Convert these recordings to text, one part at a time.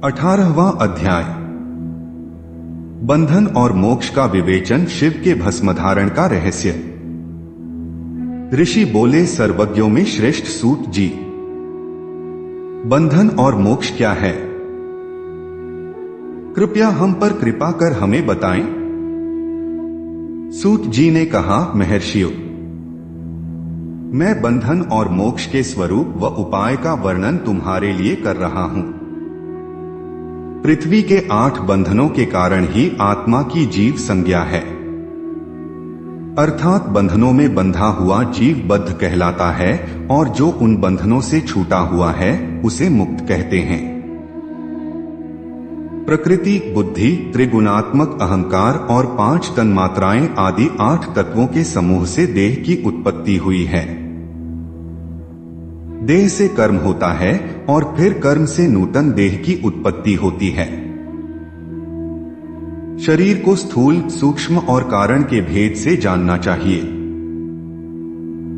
18वां अध्याय। बंधन और मोक्ष का विवेचन, शिव के भस्मधारण का रहस्य। ऋषि बोले, सर्वज्ञों में श्रेष्ठ सूत जी, बंधन और मोक्ष क्या है? कृपया हम पर कृपा कर हमें बताएं। सूत जी ने कहा, महर्षियों, मैं बंधन और मोक्ष के स्वरूप व उपाय का वर्णन तुम्हारे लिए कर रहा हूं। पृथ्वी के 8 बंधनों के कारण ही आत्मा की जीव संज्ञा है, अर्थात बंधनों में बंधा हुआ जीव बद्ध कहलाता है और जो उन बंधनों से छूटा हुआ है उसे मुक्त कहते हैं। प्रकृति, बुद्धि, त्रिगुणात्मक अहंकार और 5 तन्मात्राएं आदि 8 तत्वों के समूह से देह की उत्पत्ति हुई है। देह से कर्म होता है और फिर कर्म से नूतन देह की उत्पत्ति होती है। शरीर को स्थूल, सूक्ष्म और कारण के भेद से जानना चाहिए।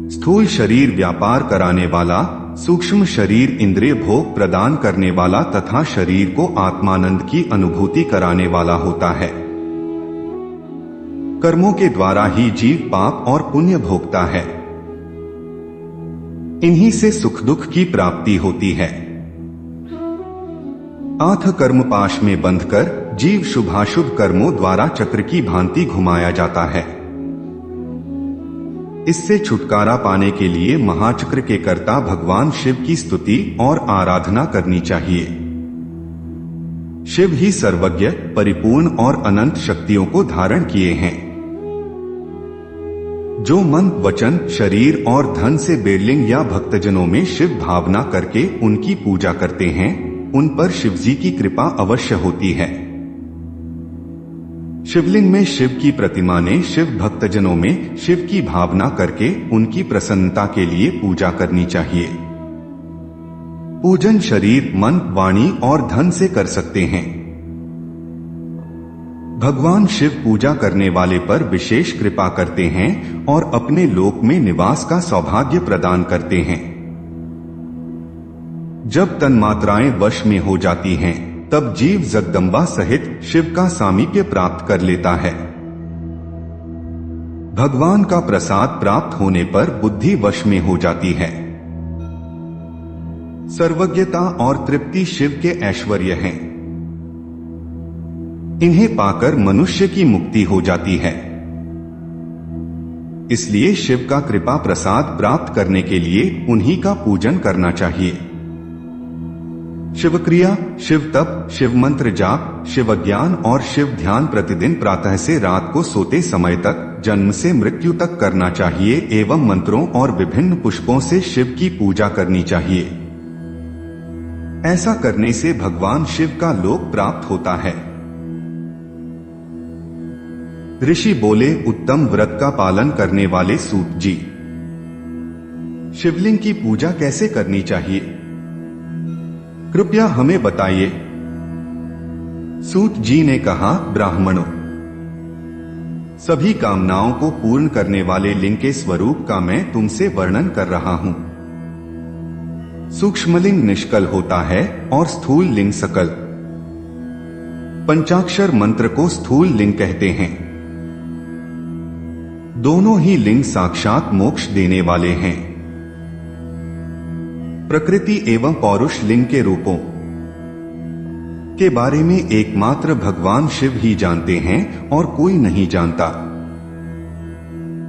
स्थूल शरीर व्यापार कराने वाला, सूक्ष्म शरीर इंद्रिय भोग प्रदान करने वाला तथा शरीर को आत्मानंद की अनुभूति कराने वाला होता है। कर्मों के द्वारा ही जीव पाप और पुण्य भोगता है। इन्हीं से सुख दुख की प्राप्ति होती है। आठ कर्मपाश में बंधकर जीव शुभाशुभ कर्मों द्वारा चक्र की भांति घुमाया जाता है। इससे छुटकारा पाने के लिए महाचक्र के कर्ता भगवान शिव की स्तुति और आराधना करनी चाहिए। शिव ही सर्वज्ञ, परिपूर्ण और अनंत शक्तियों को धारण किए हैं। जो मन, वचन, शरीर और धन से बेरलिंग या भक्तजनों में शिव भावना करके उनकी पूजा करते हैं, उन पर शिवजी की कृपा अवश्य होती है। शिवलिंग में शिव की प्रतिमा ने शिव भक्तजनों में शिव की भावना करके उनकी प्रसन्नता के लिए पूजा करनी चाहिए। पूजन शरीर, मन, वाणी और धन से कर सकते हैं। भगवान शिव पूजा करने वाले पर विशेष कृपा करते हैं और अपने लोक में निवास का सौभाग्य प्रदान करते हैं। जब तन्मात्राएं वश में हो जाती हैं, तब जीव जगदम्बा सहित शिव का सामीप्य प्राप्त कर लेता है। भगवान का प्रसाद प्राप्त होने पर बुद्धि वश में हो जाती है। सर्वज्ञता और तृप्ति शिव के ऐश्वर्य हैं। इन्हें पाकर मनुष्य की मुक्ति हो जाती है। इसलिए शिव का कृपा प्रसाद प्राप्त करने के लिए उन्हीं का पूजन करना चाहिए। शिव क्रिया, शिव तप, शिव मंत्र जाप, शिव ज्ञान और शिव ध्यान प्रतिदिन प्रातः से रात को सोते समय तक, जन्म से मृत्यु तक करना चाहिए एवं मंत्रों और विभिन्न पुष्पों से शिव की पूजा करनी चाहिए। ऐसा करने से भगवान शिव का लोक प्राप्त होता है। ऋषि बोले, उत्तम व्रत का पालन करने वाले सूत जी, शिवलिंग की पूजा कैसे करनी चाहिए? कृपया हमें बताइए। सूत जी ने कहा, ब्राह्मणों, सभी कामनाओं को पूर्ण करने वाले लिंग के स्वरूप का मैं तुमसे वर्णन कर रहा हूं। सूक्ष्मलिंग निष्कल होता है और स्थूल लिंग सकल। पंचाक्षर मंत्र को स्थूल लिंग कहते हैं। दोनों ही लिंग साक्षात मोक्ष देने वाले हैं। प्रकृति एवं पौरुष लिंग के रूपों के बारे में एकमात्र भगवान शिव ही जानते हैं और कोई नहीं जानता।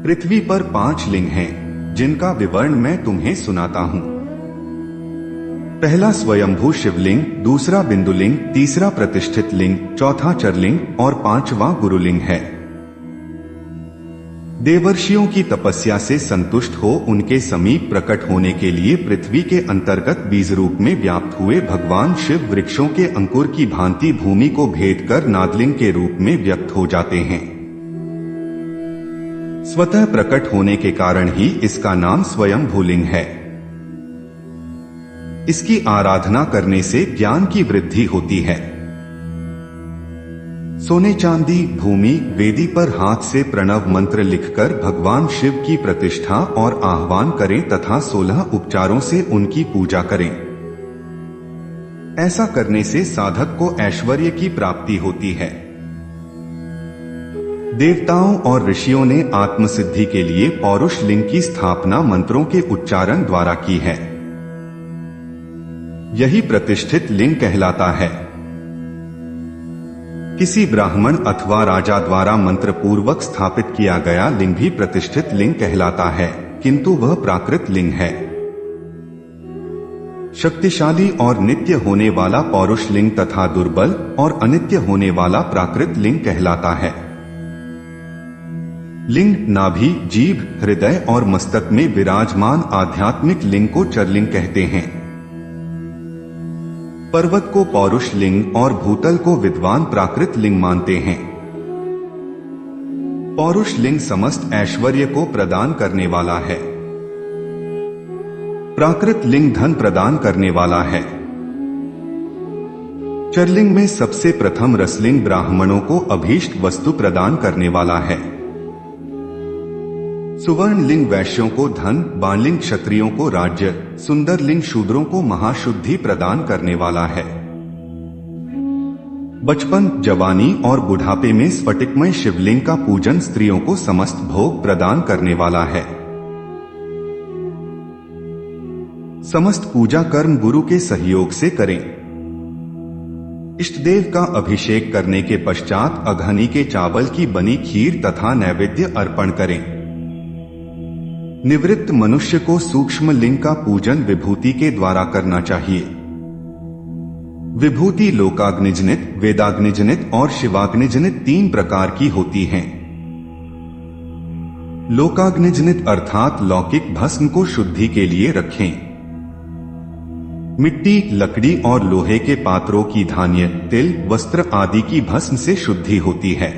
पृथ्वी पर 5 लिंग हैं, जिनका विवरण मैं तुम्हें सुनाता हूं। पहला स्वयंभू शिवलिंग, दूसरा बिंदुलिंग, तीसरा प्रतिष्ठित लिंग, चौथा चरलिंग और 5वां गुरुलिंग है। देवर्षियों की तपस्या से संतुष्ट हो उनके समीप प्रकट होने के लिए पृथ्वी के अंतर्गत बीज रूप में व्याप्त हुए भगवान शिव वृक्षों के अंकुर की भांति भूमि को भेद कर नादलिंग के रूप में व्यक्त हो जाते हैं। स्वतः प्रकट होने के कारण ही इसका नाम स्वयंभूलिंग है। इसकी आराधना करने से ज्ञान की वृद्धि होती है। सोने चांदी, भूमि, वेदी पर हाथ से प्रणव मंत्र लिखकर भगवान शिव की प्रतिष्ठा और आह्वान करें तथा 16 उपचारों से उनकी पूजा करें। ऐसा करने से साधक को ऐश्वर्य की प्राप्ति होती है। देवताओं और ऋषियों ने आत्मसिद्धि के लिए पौरुष लिंग की स्थापना मंत्रों के उच्चारण द्वारा की है। यही प्रतिष्ठित लिंग कहलाता है। किसी ब्राह्मण अथवा राजा द्वारा मंत्र पूर्वक स्थापित किया गया लिंग भी प्रतिष्ठित लिंग कहलाता है, किंतु वह प्राकृत लिंग है। शक्तिशाली और नित्य होने वाला पौरुष लिंग तथा दुर्बल और अनित्य होने वाला प्राकृत लिंग कहलाता है। लिंग नाभि, जीभ, हृदय और मस्तक में विराजमान आध्यात्मिक लिंग को चरलिंग कहते हैं। पर्वत को पौरुष लिंग और भूतल को विद्वान प्राकृत लिंग मानते हैं। पौरुष लिंग समस्त ऐश्वर्य को प्रदान करने वाला है। प्राकृत लिंग धन प्रदान करने वाला है। चरलिंग में सबसे प्रथम रसलिंग ब्राह्मणों को अभीष्ट वस्तु प्रदान करने वाला है। सुवर्ण लिंग वैश्यों को धन, बाणलिंग क्षत्रियों को राज्य, सुंदर लिंग शूद्रों को महाशुद्धि प्रदान करने वाला है। बचपन, जवानी और बुढ़ापे में स्फटिकमय शिवलिंग का पूजन स्त्रियों को समस्त भोग प्रदान करने वाला है। समस्त पूजा कर्म गुरु के सहयोग से करें। इष्टदेव का अभिषेक करने के पश्चात अघनी के चावल की बनी खीर तथा नैवेद्य अर्पण करें। निवृत्त मनुष्य को सूक्ष्म लिंग का पूजन विभूति के द्वारा करना चाहिए। विभूति लोकाग्निजनित, वेदाग्निजनित और शिवाग्निजनित 3 प्रकार की होती हैं। लोकाग्निजनित अर्थात लौकिक भस्म को शुद्धि के लिए रखें। मिट्टी, लकड़ी और लोहे के पात्रों की धान्य, तिल, वस्त्र आदि की भस्म से शुद्धि होती है।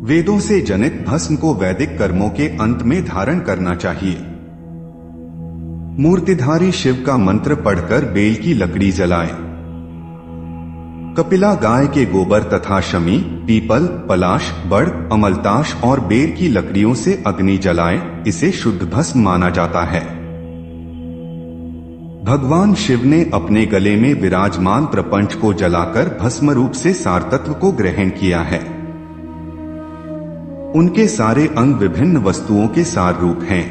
वेदों से जनित भस्म को वैदिक कर्मों के अंत में धारण करना चाहिए। मूर्तिधारी शिव का मंत्र पढ़कर बेल की लकड़ी जलाएं। कपिला गाय के गोबर तथा शमी, पीपल, पलाश, बड़, अमलताश और बेर की लकड़ियों से अग्नि जलाएं। इसे शुद्ध भस्म माना जाता है। भगवान शिव ने अपने गले में विराजमान प्रपंच को जलाकर भस्म रूप से सार तत्व को ग्रहण किया है। उनके सारे अंग विभिन्न वस्तुओं के सार रूप हैं।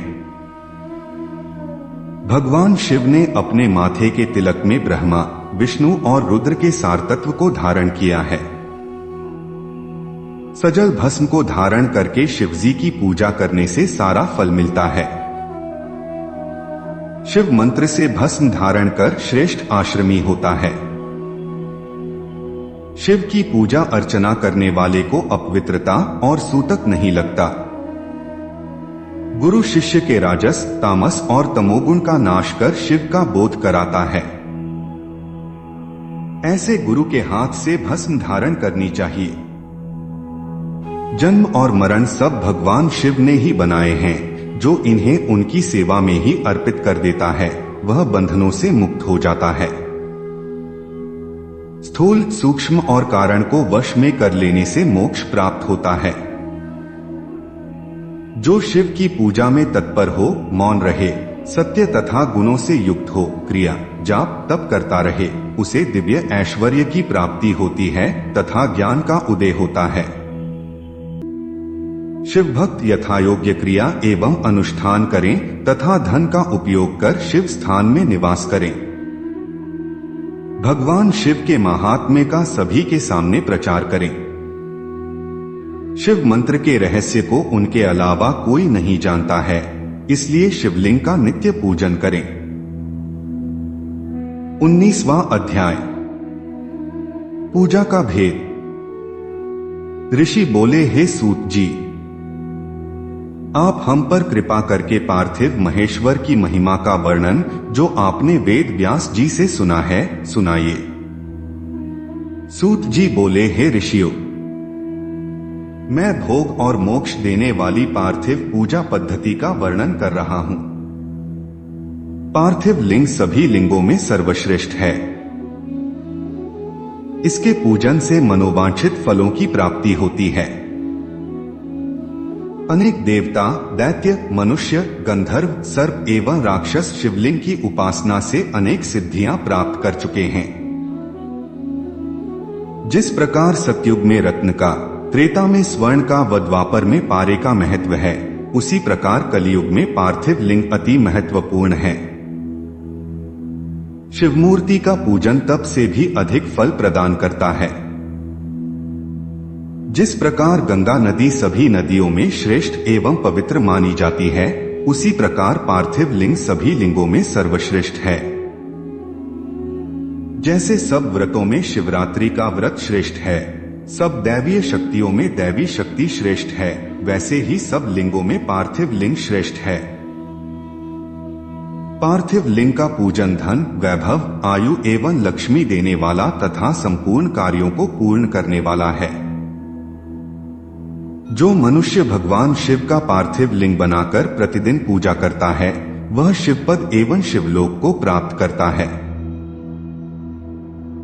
भगवान शिव ने अपने माथे के तिलक में ब्रह्मा, विष्णु और रुद्र के सार तत्व को धारण किया है। सजल भस्म को धारण करके शिवजी की पूजा करने से सारा फल मिलता है। शिव मंत्र से भस्म धारण कर श्रेष्ठ आश्रमी होता है। शिव की पूजा अर्चना करने वाले को अपवित्रता और सूतक नहीं लगता। गुरु शिष्य के राजस, तामस और तमोगुण का नाश कर शिव का बोध कराता है। ऐसे गुरु के हाथ से भस्म धारण करनी चाहिए। जन्म और मरण सब भगवान शिव ने ही बनाए हैं। जो इन्हें उनकी सेवा में ही अर्पित कर देता है वह बंधनों से मुक्त हो जाता है। स्थूल, सूक्ष्म और कारण को वश में कर लेने से मोक्ष प्राप्त होता है। जो शिव की पूजा में तत्पर हो, मौन रहे, सत्य तथा गुणों से युक्त हो, क्रिया, जाप, तप करता रहे, उसे दिव्य ऐश्वर्य की प्राप्ति होती है तथा ज्ञान का उदय होता है। शिव भक्त यथायोग्य क्रिया एवं अनुष्ठान करें तथा धन का उपयोग कर शिव स्थान में निवास करें। भगवान शिव के महात्म्य का सभी के सामने प्रचार करें। शिव मंत्र के रहस्य को उनके अलावा कोई नहीं जानता है, इसलिए शिवलिंग का नित्य पूजन करें। 19वां अध्याय, पूजा का भेद। ऋषि बोले, हे सूत जी, आप हम पर कृपा करके पार्थिव महेश्वर की महिमा का वर्णन जो आपने वेद व्यास जी से सुना है सुनाइए। सूत जी बोले, हे ऋषियों, मैं भोग और मोक्ष देने वाली पार्थिव पूजा पद्धति का वर्णन कर रहा हूं। पार्थिव लिंग सभी लिंगों में सर्वश्रेष्ठ है। इसके पूजन से मनोवांछित फलों की प्राप्ति होती है। अनेक देवता, दैत्य, मनुष्य, गंधर्व, सर्प एवं राक्षस शिवलिंग की उपासना से अनेक सिद्धियां प्राप्त कर चुके हैं। जिस प्रकार सतयुग में रत्न का, त्रेता में स्वर्ण का व द्वापर में पारे का महत्व है, उसी प्रकार कलियुग में पार्थिव लिंग अति महत्वपूर्ण है। शिवमूर्ति का पूजन तप से भी अधिक फल प्रदान करता है। जिस प्रकार गंगा नदी सभी नदियों में श्रेष्ठ एवं पवित्र मानी जाती है, उसी प्रकार पार्थिव लिंग सभी लिंगों में सर्वश्रेष्ठ है। जैसे सब व्रतों में शिवरात्रि का व्रत श्रेष्ठ है, सब दैवीय शक्तियों में दैवी शक्ति श्रेष्ठ है, वैसे ही सब लिंगों में पार्थिव लिंग श्रेष्ठ है। पार्थिव लिंग का पूजन धन, वैभव, आयु एवं लक्ष्मी देने वाला तथा संपूर्ण कार्यों को पूर्ण करने वाला है। जो मनुष्य भगवान शिव का पार्थिव लिंग बनाकर प्रतिदिन पूजा करता है, वह शिवपद एवं शिवलोक को प्राप्त करता है।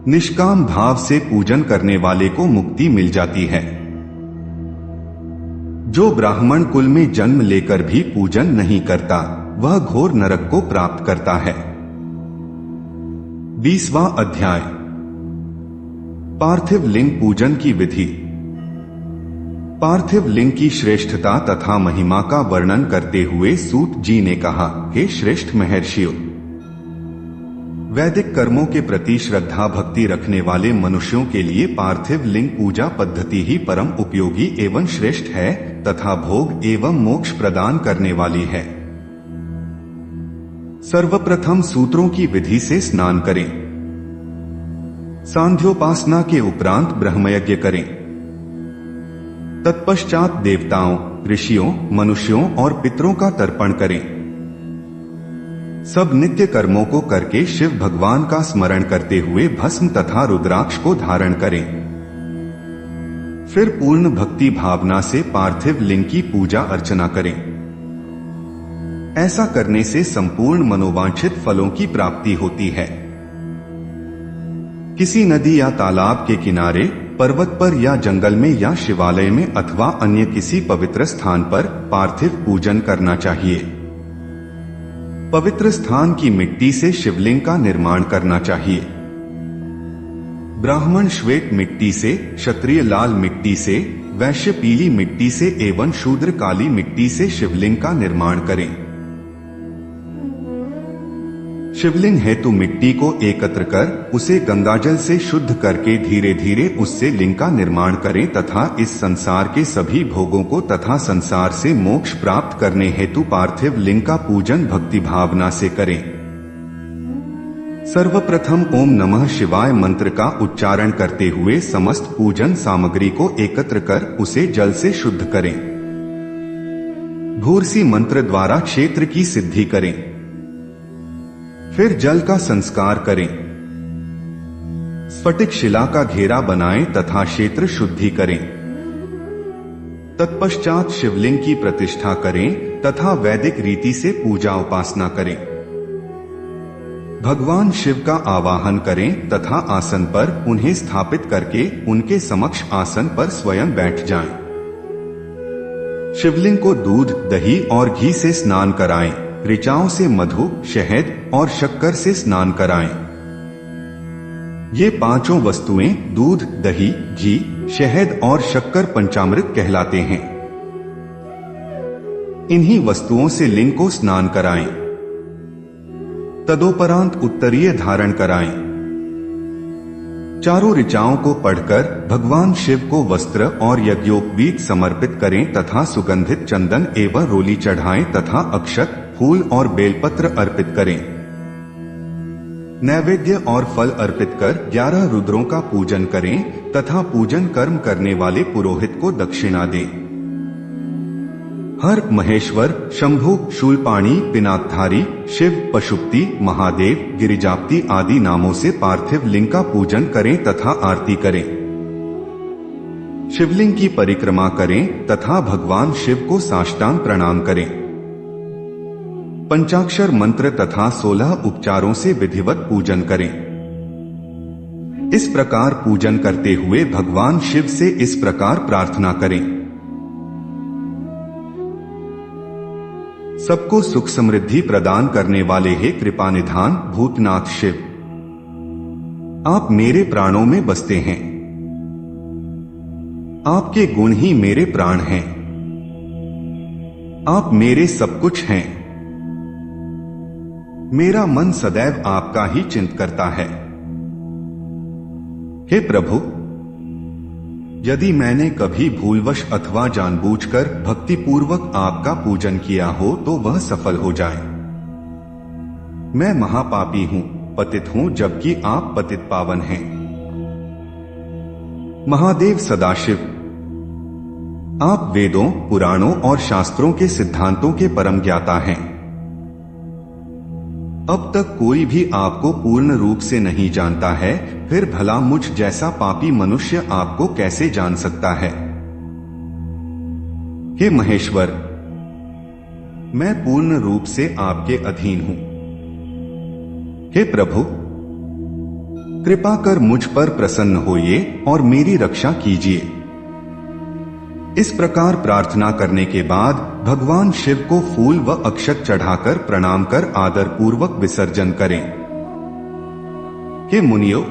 निष्काम भाव से पूजन करने वाले को मुक्ति मिल जाती है। जो ब्राह्मण कुल में जन्म लेकर भी पूजन नहीं करता, वह घोर नरक को प्राप्त करता है। 20वां अध्याय, पार्थिव लिंग पूजन की विधि। पार्थिव लिंग की श्रेष्ठता तथा महिमा का वर्णन करते हुए सूत जी ने कहा, हे श्रेष्ठ महर्षियों, वैदिक कर्मों के प्रति श्रद्धा भक्ति रखने वाले मनुष्यों के लिए पार्थिव लिंग पूजा पद्धति ही परम उपयोगी एवं श्रेष्ठ है तथा भोग एवं मोक्ष प्रदान करने वाली है। सर्वप्रथम सूत्रों की विधि से स्नान करें। सांध्योपासना के उपरांत ब्रह्मयज्ञ करें। तत्पश्चात देवताओं, ऋषियों, मनुष्यों और पितरों का तर्पण करें। सब नित्य कर्मों को करके शिव भगवान का स्मरण करते हुए भस्म तथा रुद्राक्ष को धारण करें। फिर पूर्ण भक्ति भावना से पार्थिव लिंग की पूजा अर्चना करें। ऐसा करने से संपूर्ण मनोवांछित फलों की प्राप्ति होती है। किसी नदी या तालाब के किनारे, पर्वत पर या जंगल में या शिवालय में अथवा अन्य किसी पवित्र स्थान पर पार्थिव पूजन करना चाहिए। पवित्र स्थान की मिट्टी से शिवलिंग का निर्माण करना चाहिए। ब्राह्मण श्वेत मिट्टी से, क्षत्रिय लाल मिट्टी से, वैश्य पीली मिट्टी से एवं शूद्र काली मिट्टी से शिवलिंग का निर्माण करें। शिवलिंग हेतु मिट्टी को एकत्र कर उसे गंगाजल से शुद्ध करके धीरे धीरे उससे लिंग का निर्माण करें तथा इस संसार के सभी भोगों को तथा संसार से मोक्ष प्राप्त करने हेतु पार्थिव लिंग का पूजन भक्ति भावना से करें। सर्वप्रथम ओम नमः शिवाय मंत्र का उच्चारण करते हुए समस्त पूजन सामग्री को एकत्र कर उसे जल से शुद्ध करें। भूर्सी मंत्र द्वारा क्षेत्र की सिद्धि करें। फिर जल का संस्कार करें। स्फटिक शिला का घेरा बनाएं तथा क्षेत्र शुद्धि करें। तत्पश्चात शिवलिंग की प्रतिष्ठा करें तथा वैदिक रीति से पूजा उपासना करें। भगवान शिव का आवाहन करें तथा आसन पर उन्हें स्थापित करके उनके समक्ष आसन पर स्वयं बैठ जाएं। शिवलिंग को दूध, दही और घी से स्नान कराएं। ऋचाओं से मधु, शहद और शक्कर से स्नान कराएं। ये पांचों वस्तुएं दूध, दही, घी, शहद और शक्कर पंचामृत कहलाते हैं। इन्हीं वस्तुओं से लिंग को स्नान कराएं। तदोपरांत उत्तरीय धारण कराएं। चारों ऋचाओं को पढ़कर भगवान शिव को वस्त्र और यज्ञोपवीत समर्पित करें तथा सुगंधित चंदन एवं रोली चढ़ाएं तथा अक्षत, फूल और बेलपत्र अर्पित करें। नैवेद्य और फल अर्पित कर 11 रुद्रों का पूजन करें तथा पूजन कर्म करने वाले पुरोहित को दक्षिणा दें। हर, महेश्वर, शंभु, शूलपाणी, पिनाकधारी, शिव, पशुपति, महादेव, गिरिजापति आदि नामों से पार्थिव लिंग का पूजन करें तथा आरती करें। शिवलिंग की परिक्रमा करें तथा भगवान शिव को साष्टांग प्रणाम करें। पंचाक्षर मंत्र तथा 16 उपचारों से विधिवत पूजन करें। इस प्रकार पूजन करते हुए भगवान शिव से इस प्रकार प्रार्थना करें। सबको सुख समृद्धि प्रदान करने वाले हे कृपानिधान भूतनाथ शिव, आप मेरे प्राणों में बसते हैं। आपके गुण ही मेरे प्राण हैं। आप मेरे सब कुछ हैं। मेरा मन सदैव आपका ही चिंतन करता है। हे प्रभु, यदि मैंने कभी भूलवश अथवा जानबूझकर भक्तिपूर्वक आपका पूजन किया हो तो वह सफल हो जाए। मैं महापापी हूं, पतित हूं, जबकि आप पतित पावन हैं। महादेव सदाशिव, आप वेदों, पुराणों और शास्त्रों के सिद्धांतों के परम ज्ञाता हैं। अब तक कोई भी आपको पूर्ण रूप से नहीं जानता है, फिर भला मुझ जैसा पापी मनुष्य आपको कैसे जान सकता है। हे महेश्वर, मैं पूर्ण रूप से आपके अधीन हूं। हे प्रभु, कृपा कर मुझ पर प्रसन्न होइए और मेरी रक्षा कीजिए। इस प्रकार प्रार्थना करने के बाद भगवान शिव को फूल व अक्षत चढ़ाकर प्रणाम कर आदर पूर्वक विसर्जन करें। हे मुनियों,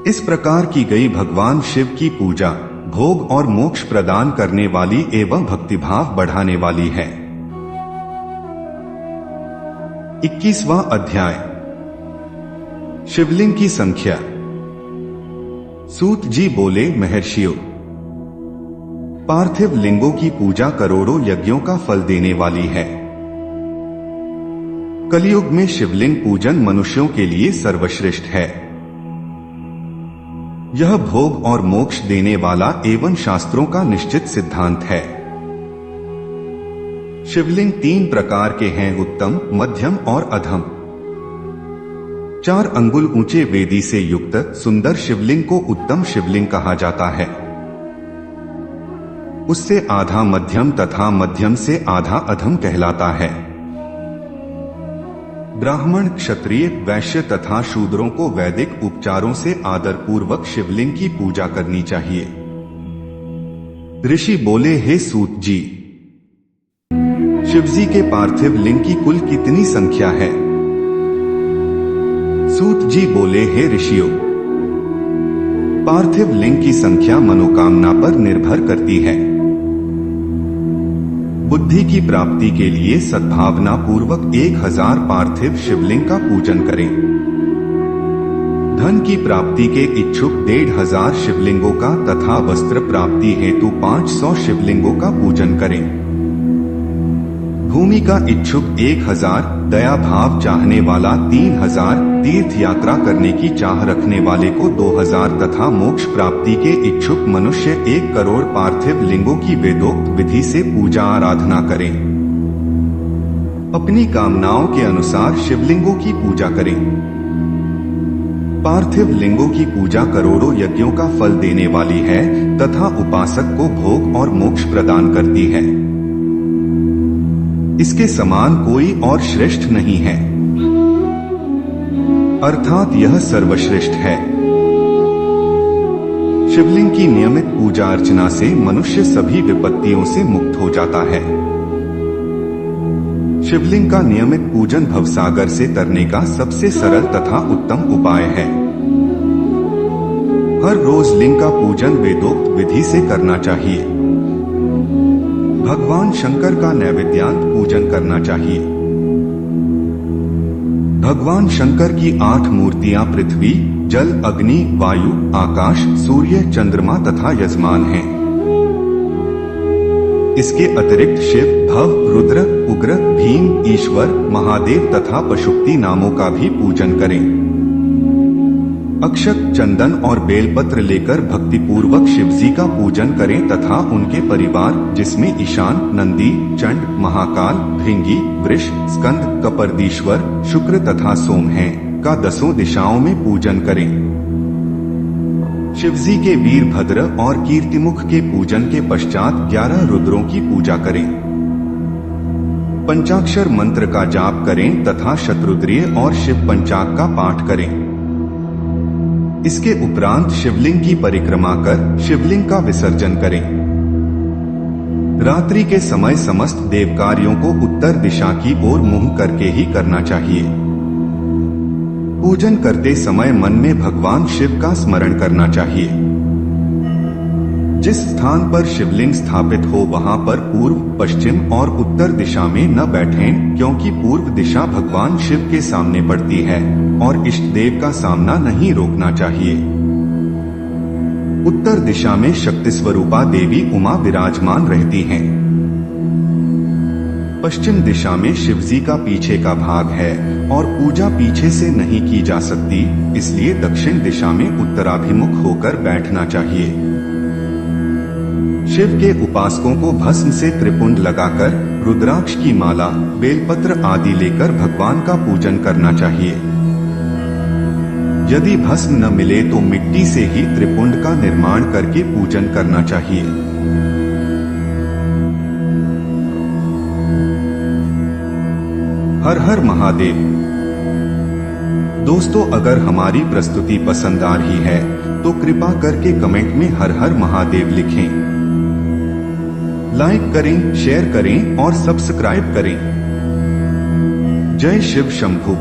इस प्रकार की गई भगवान शिव की पूजा भोग और मोक्ष प्रदान करने वाली एवं भक्तिभाव बढ़ाने वाली है। 21वां अध्याय, शिवलिंग की संख्या। सूत जी बोले, महर्षियों, पार्थिव लिंगों की पूजा करोड़ों यज्ञों का फल देने वाली है। कलयुग में शिवलिंग पूजन मनुष्यों के लिए सर्वश्रेष्ठ है। यह भोग और मोक्ष देने वाला एवं शास्त्रों का निश्चित सिद्धांत है। शिवलिंग 3 प्रकार के हैं, उत्तम, मध्यम और अधम। 4 अंगुल ऊंचे वेदी से युक्त सुंदर शिवलिंग को उत्तम शिवलिंग कहा जाता है। उससे आधा मध्यम तथा मध्यम से आधा अधम कहलाता है। ब्राह्मण, क्षत्रिय, वैश्य तथा शूद्रों को वैदिक उपचारों से आदर पूर्वक शिवलिंग की पूजा करनी चाहिए। ऋषि बोले, हे सूत जी, शिवजी के पार्थिव लिंग की कुल कितनी संख्या है? सूत जी बोले, हे ऋषियों, पार्थिव लिंग की संख्या मनोकामना पर निर्भर करती है। बुद्धि की प्राप्ति के लिए सद्भावना पूर्वक 1000 पार्थिव शिवलिंग का पूजन करें। धन की प्राप्ति के इच्छुक 1500 शिवलिंगों का तथा वस्त्र प्राप्ति हेतु 500 शिवलिंगों का पूजन करें। भूमि का इच्छुक 1000, दया भाव चाहने वाला 3000, तीर्थ यात्रा करने की चाह रखने वाले को 2000 तथा मोक्ष प्राप्ति के इच्छुक मनुष्य 1 करोड़ पार्थिव लिंगों की वेदोक्त विधि से पूजा आराधना करें। अपनी कामनाओं के अनुसार शिवलिंगों की पूजा करें। पार्थिव लिंगों की पूजा करोड़ों यज्ञों का फल देने वाली है तथा उपासक को भोग और मोक्ष प्रदान करती है। इसके समान कोई और श्रेष्ठ नहीं है, अर्थात यह सर्वश्रेष्ठ है। शिवलिंग की नियमित पूजा अर्चना से मनुष्य सभी विपत्तियों से मुक्त हो जाता है। शिवलिंग का नियमित पूजन भवसागर से तरने का सबसे सरल तथा उत्तम उपाय है। हर रोज लिंग का पूजन वेदोक्त विधि से करना चाहिए। भगवान शंकर का नैवेद्यांत पूजन करना चाहिए। भगवान शंकर की 8 मूर्तियां पृथ्वी, जल, अग्नि, वायु, आकाश, सूर्य, चंद्रमा तथा यजमान हैं। इसके अतिरिक्त शिव, भव, रुद्र, उग्र, भीम, ईश्वर, महादेव तथा पशुपति नामों का भी पूजन करें। अक्षत, चंदन और बेलपत्र लेकर भक्तिपूर्वक शिवजी का पूजन करें तथा उनके परिवार, जिसमें ईशान, नंदी, चंड, महाकाल, भृंगी, वृष, स्कंद, कपर्दीश्वर, शुक्र तथा सोम हैं, का 10 दिशाओं में पूजन करें। शिवजी के वीरभद्र और कीर्तिमुख के पूजन के पश्चात 11 रुद्रों की पूजा करें। पंचाक्षर मंत्र का जाप करें तथा शतरुद्रीय और शिव पंचाग का पाठ करें। इसके उपरांत शिवलिंग की परिक्रमा कर शिवलिंग का विसर्जन करें। रात्रि के समय समस्त देव कार्यों को उत्तर दिशा की ओर मुंह करके ही करना चाहिए। पूजन करते समय मन में भगवान शिव का स्मरण करना चाहिए। जिस स्थान पर शिवलिंग स्थापित हो वहां पर पूर्व, पश्चिम और उत्तर दिशा में न बैठें, क्योंकि पूर्व दिशा भगवान शिव के सामने पड़ती है और इष्ट देव का सामना नहीं रोकना चाहिए। उत्तर दिशा में शक्ति स्वरूपा देवी उमा विराजमान रहती हैं। पश्चिम दिशा में शिवजी का पीछे का भाग है और पूजा पीछे से नहीं की जा सकती, इसलिए दक्षिण दिशा में उत्तराभिमुख होकर बैठना चाहिए। शिव के उपासकों को भस्म से त्रिपुंड लगाकर रुद्राक्ष की माला, बेलपत्र आदि लेकर भगवान का पूजन करना चाहिए। यदि भस्म न मिले तो मिट्टी से ही त्रिपुंड का निर्माण करके पूजन करना चाहिए। हर हर महादेव। दोस्तों, अगर हमारी प्रस्तुति पसंद आ रही है तो कृपा करके कमेंट में हर हर महादेव लिखें। लाइक करें, शेयर करें और सब्सक्राइब करें। जय शिव शंभु।